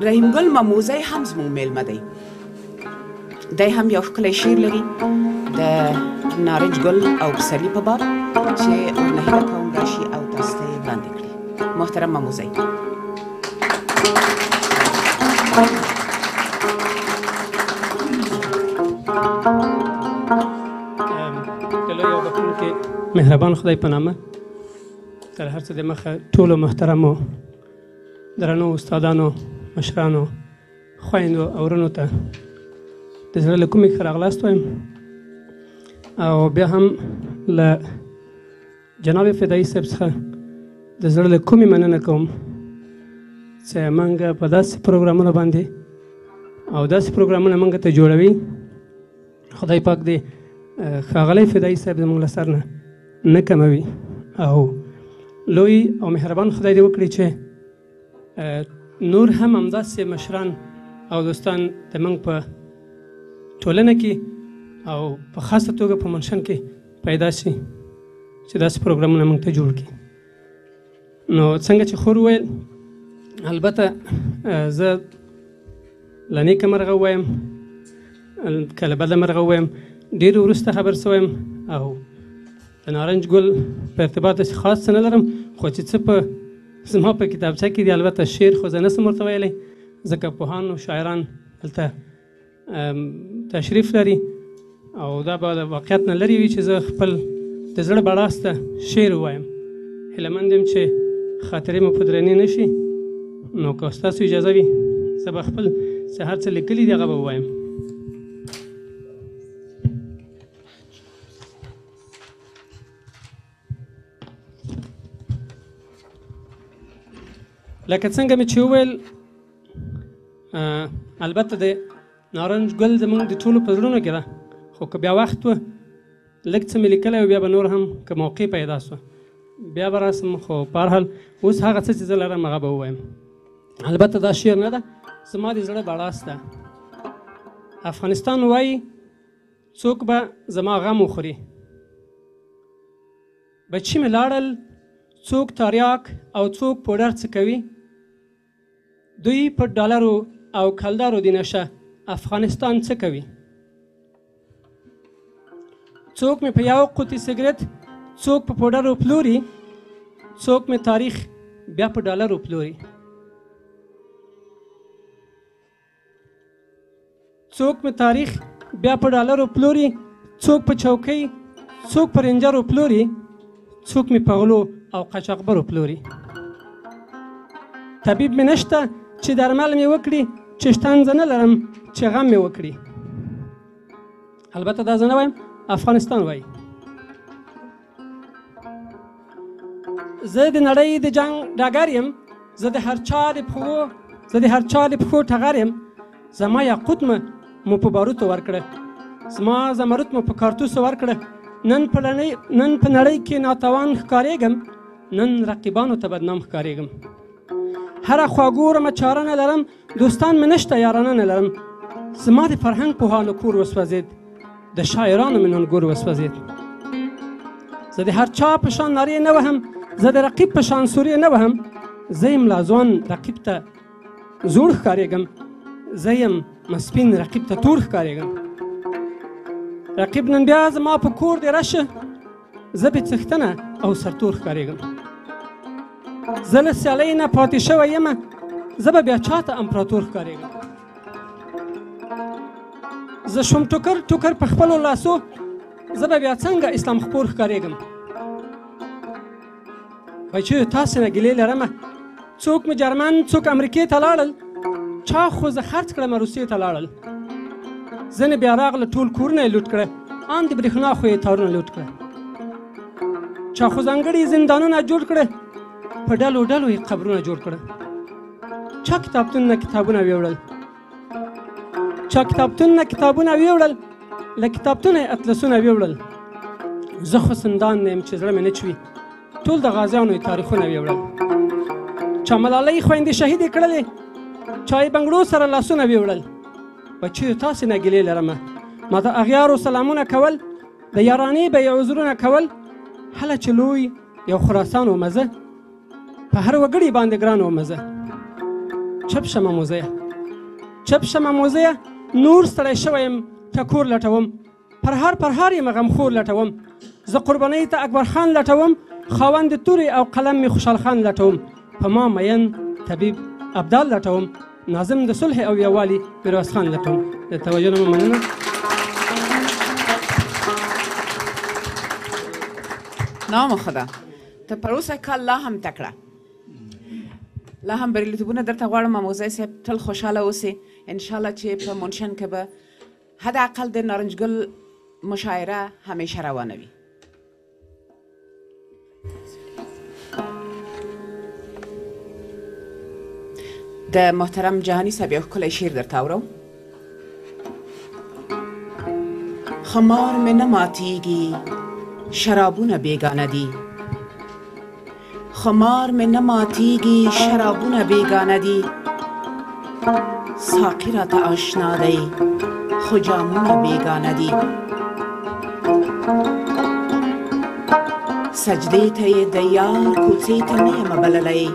رحیم ګل ماموزی هم زموږ میلمه دی. دی هم یو ښکلی شعر لري د نارنج ګل او پسرلي په باب چې ورنه هیله کوم راشي او تاسو ته یې وړاندې کړي. محترم ماموزی. مهربان خدای په نامه تر هر څه د مخه ټولو محترمو درنو استادانو مشرانو خویندو او ورونو ته د زړه له کومې ښه راغلاست وایم او بیا هم له جناب فدایي صاحب څخه د زړه له کومې مننه کوم چې موږ په داسې پروګرامونو باندې او داسې پروګرامونه موږ ته جوړوي. خدای پاک دې ښاغلی فدایي صاحب زموږ له سر نه کموي او لوی او مهربان خدای دې وکړي چې نور هم همداسې مشران او دوستان د موږ په ټولنه کې او په خاصه توګه په منشن کې پیدا شي چې داسې پروګرامونه موږ ته جوړ کړي. نو څنګه چې خور وویل البته زه له نیکه مرغه ووایم که له بده مرغه ووایم ډېر وروسته خبر شویم او د نارنج ګل په ارتباط داسې خاص څه نه لرم خو چې څه په زما په کتابچه کې دي البته شعر خو زه نسم ورته ویلی ځکه پوهان او شاعران دلته تشریف لري او دا به د واقعیت نه لرې وي چې زه خپل د زړه بړاسته شعر ووایم. هیله مند یم چې خاطرې مو په درنې نه شي. نو که ستاسو اجازه وي زه به خپل څه هر څه لیکلي دي هغه به ووایم. لکه څنګه مې چې وویل البته د نارنج ګل زموږ د ټولو په زړونو کې ده خو که بیا وخت و لږ څه مې لیکلی او بیا به نور هم که موقع پیدا سوه بیا به راسم خو په هر حال اوس هغه څه چې زه لرم هغه به ووایم. البته دا شعر نه ده زما د زړه بړاس ده. افغانستان وایي څوک به زما غم وخوري بچي مې لاړل څوک تاریاک او څوک پوډر څه کوي دوی په ډالرو او کلدارو د نشه افغانستان څه کوي څوک مې په یو قوطي سګرټ څوک په پوډرو پلوري څوک مې تاریخ بیا په ډالرو پلوري څوک مې تاریخ بیا په ډالرو پلوري څوک په چوکۍ څوک په رنجرو پلوري څوک مې په غلو او قاچاقبرو پلوري. طبیب مې نشته چې درمل مې وکړي چې شتنځه نه لرم چې غم مې وکړي. البته دا زه نه وایم افغانستان وایي. زه د نړۍ د جنګ ډګر یم زه د هر چا د پښو ټغر یم زما یاقوت مو په باروتو ورکړه زما زمرد مو په کارتوسو ورکړه نن په نړۍ کې ناتوان ښکارېږم نن رقیبانو ته بدنام ښکارېږم. هره خوا ګورم چاره نه لرم دوستان مې نشته یارانه نه لرم زما د فرهنګ پوهانو کور وسوځېد د شاعرانو مې نن ګور وسوځېد. زه د هر چا په شان نارې نه وهم زه د رقیب په شان سورې نه وهم زه یم لا ځوان رقیب ته زوړ ښکارېږم زه یم مسپین رقیب ته تور ښکارېږم. رقیب نن بیا زما په کور دی راشه زه بې څښتنه او سرتور ښکارېږم. زه له سیالۍ نه پاتې شوی یمه زه به بیا چاته امپراتور ښکارېږم. زه شوم ټوکر ټوکر په خپلو لاسو زه به بیا څنګه اسلام خپور ښکارېږم. بچیو تاسې نه ګیلې لرمه څوک مې جرمن څوک امریکې ته لاړل چا خو زه خرڅ کړم روسیې ته لاړل. ځینې بیا راغله ټول کورونه یې لوټ کړه ان د برېښنا خو یې تارونه لوټ کړه. چا خو ځانګړي زندانونه جوړ کړه په ډلو ډلو یې قبرونه جوړ کړه. چا کتابتونونه کتابونه ویوړل له کتابتونه یې اطلسونه ویوړل. زه خو سندان نه یم چې زړه مې نه چوي ټول د غازیانو یې تاریخونه ویوړل. چا ملالۍ خویندې شهیدې کړلې چا یې بنګړو سره لاسونه ویوړل. بچیو تاسې نه ګیلې لرمه ما د اغیارو سلامونه کول د یارانې به یې عذرونه کول هله چې لوی یو خراسان و مزه په هر وګړي باندې ګران و مزه چپ شمه موزیه چپ شمه موزیه نور ستړی شوی یم ټکور لټوم پرهار یم غمخور لټوم زه قربانۍ ته اکبر خان لټوم خاوند تورې او قلم مې خوشحال خان لټوم په ما مین طبیب ابدال لټوم ناظم د صلح او یووالي میرویس خان لټوم د توجه نه مننه نام خدا ته پر اوسه کال لا هم تکړه لا هم بریالیتوبونه درته غواړم موزی صاحب تل خوشحاله اوسې انشاءالله چې په منشن کې به حداقل د نارنجګل مشاعره همیشه روانه وي د محترم جهانی صاحب یو ښکلی شعر درته اورم خمار مې نه ماتیږي شرابونه بیگانه دي خمار مې نه ماتیږي شرابونه بیگانه دي ساقي راته آشنا دی خو جامونه بیگانه دي سجدې ته یې د یار کوڅې ته نه یم بللی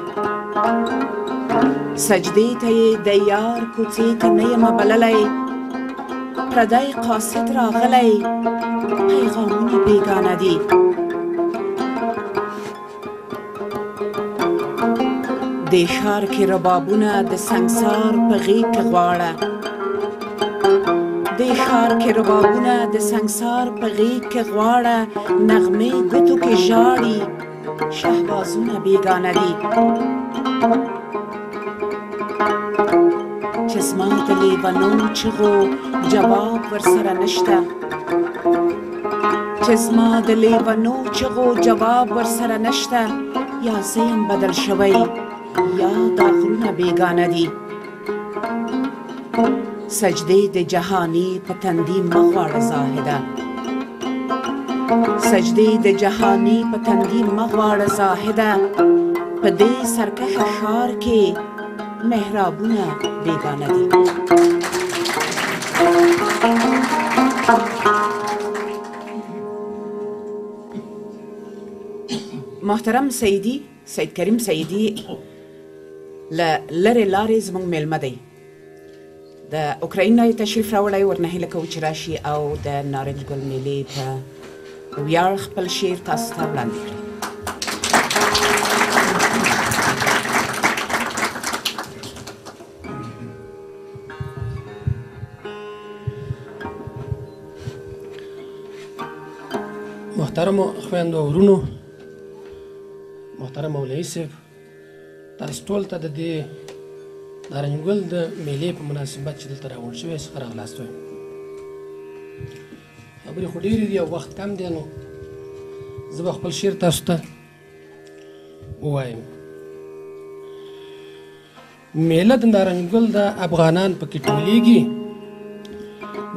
سجدې ته یې د یار کوڅې ته نه یم بللی پردی قاصد راغلی پیغامونه بیگانه دي د ښار کې ربابونه د سنګسار په غیږ کې غواړه د ښار کې ربابونه د سنګسار په غیږ کې غواړه نغمې ګوتو کې ژاړي شهبازونه بیگانه دي چې زما د لیونو چغو جواب ورسره نشته چې زما د لیونو چغو جواب ورسره نشته یا زه یم بدل شوی یا دا غرونه بیگانه دي سجدې د جهانی په تندي مه غواړه زاهده سجدې د جهانی په تندي مه غواړه زاهده په دې سرکښه ښار کې محرابونه بیگانه دي محترم سیدی سید کریم سیدی لرې لارې زموږ میلمه دی د اوکراین نه تشریف راوړی ورنه هیله کوو چې راشي او د نارنج ګل میلې په ویاړ خپل شعر تاسو ته وړاندې کړي محترمو خویندو او ورونو محترم مولوي صاحب تاسو ټول ته د دې نارنج ګل د میلې په مناسبت چې دلته راغونډ شوي څخه راغلاست وایم خبرې خو ډېرې دي او وخت کم دی نو زه به خپل شعر تاسو ته ووایم میله د نارنج ګل د افغانان پکې ټولېږي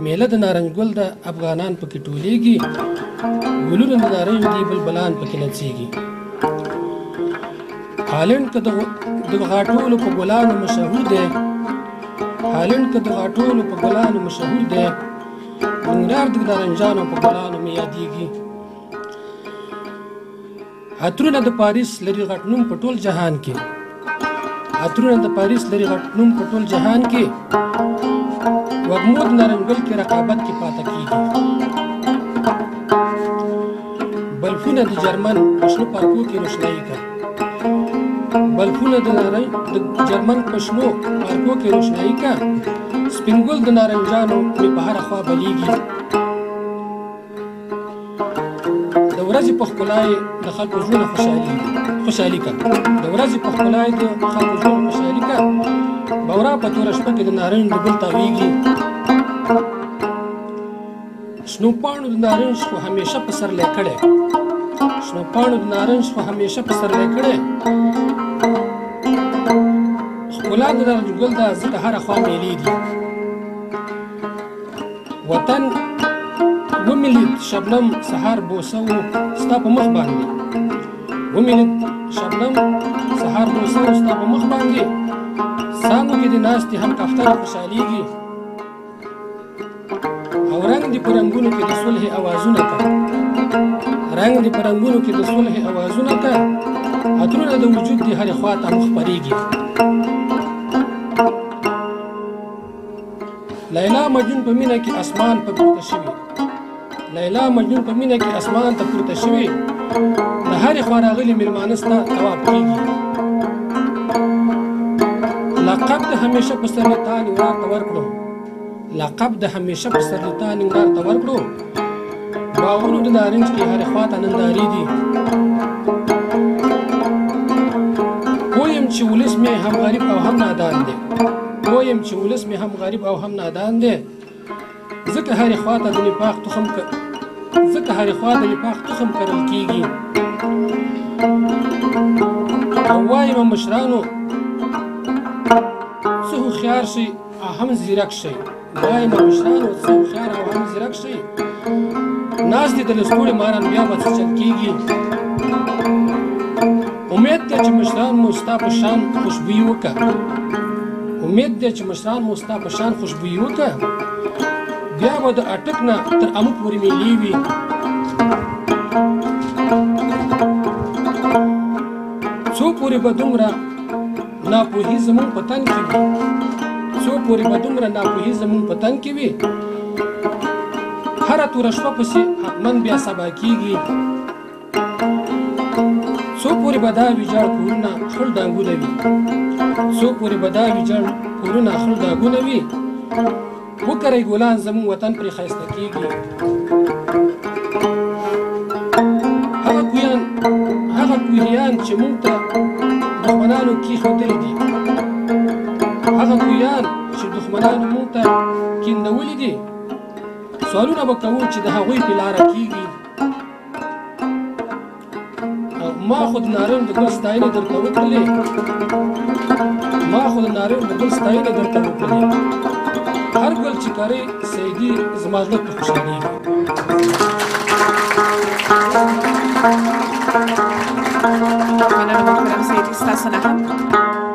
میله د نارنج ګل د افغانان پکې ټولېږي ګلونه د نارنج دي بلبلان پکې نڅېږي هالنډ که د غاټولو په ګلانو مشهور دی هالنډ که د غاټولو په ګلانو مشهور دی ننګرهار د نارنجانو په ګلانو مې یادېږي عطرونه د پاریس لري غټ نوم په ټول جهان کې عطرونه د پاریس لري غټ نوم په ټول جهان کې وږمو د نارنج ګل کې رقابت کې پاته کېږي بلفونه د جرمن په شنو پارکو کې روشنایي کا بلفونه د جرمن په شنو پارکو کې روشنایي کا سپین ګل د نارنجانو مې په هره خوا بلیږي د ورځې په ښکلا یې د خلکو زړونه خوشحالي کا د ورځې په ښکلا یې د خلکو زړونه خوشحالي کا بورا په توره شپه کې د نارنج د ګل تاویږي شنو پاڼو د نارنج خو همیشه په سر لی کړی شنو پاڼو د نارنج خو همیشه په سر لی کړی ښکلا د نارنج ګل ده ځکه هره خوا میلې دي وطن ومې لید شبنم سهار بوسه و ستا په مخ باندې ومې لید شبنم سهار بوسه و ستا په مخ باندې څانګو کې د ناستې هم کفتره خوشحالېږي او رنګ دې په رنګونو کې د صلح اوازونه کا رنګ دې په رنګونو کې د صلح اوازونه کا عطرونه د وجود دې هرې خوا ته مخ خپرېږي لیلا مجنون په مینه کې اسمان په پورته شوي لیلا مجنون په مینه کې اسمان ته پورته شوي د هرې خوا راغلي مېلمانه ستا تواب کېږي لقب د همیشه په سر تا ننګرهار ته ورکړو لقب د همیشه په سر تا ننګرهار ته ورکړو باغونو د نارنج کې هرې خوا ته نندارې دي پویم چې ولس مې هم غریب او هم نادان دی پویم چې ولس مې هم غریب او هم نادان دی ځکه هرې خوا ته د نفاق تخم کرل کېږي او وایم مشرانو څه هوښیار شئ او هم زیرک شئ وایم مشرانو څه هوښیار او هم زیرک شئ ناست دي د لستوڼي ماران بیا به څه چل کېږي امید دی چې مشران مو ستا په شان خوشبويي وکړه امید دی چې مشران مو ستا په شان خوشبويي وکړه بیا به د اټک نه تر امو پورې میلې وي څو پورې به دومره ناپوهي زموږ په تن کې وي څو پورې به دومره ناپوهي زموږ په تن کې وي هره توره شپه پسې حتمن بیا سبا کېږي څو پورې به دا ویجاړ کورونه خړ ډانګونه وي څو پورې به دا ویجاړ کورونه خړ ډانګونه وي وکرئ ګلان زموږ وطن پرې ښایسته کېږي هغه کوهیان چې موږ ته دښمنانو کېښودلي دي هغه کوهیان چې دښمنانو موږ ته کیندولي دي سوالونه به کوو چې د هغوی په لاره کېږي ما خو د نارنج د ګل ستاینې درته وکړلې هر ګل چې کرې سیدي زما زړه پرې خوشحالېږي مننه محترم سیدي ستاسو نه هم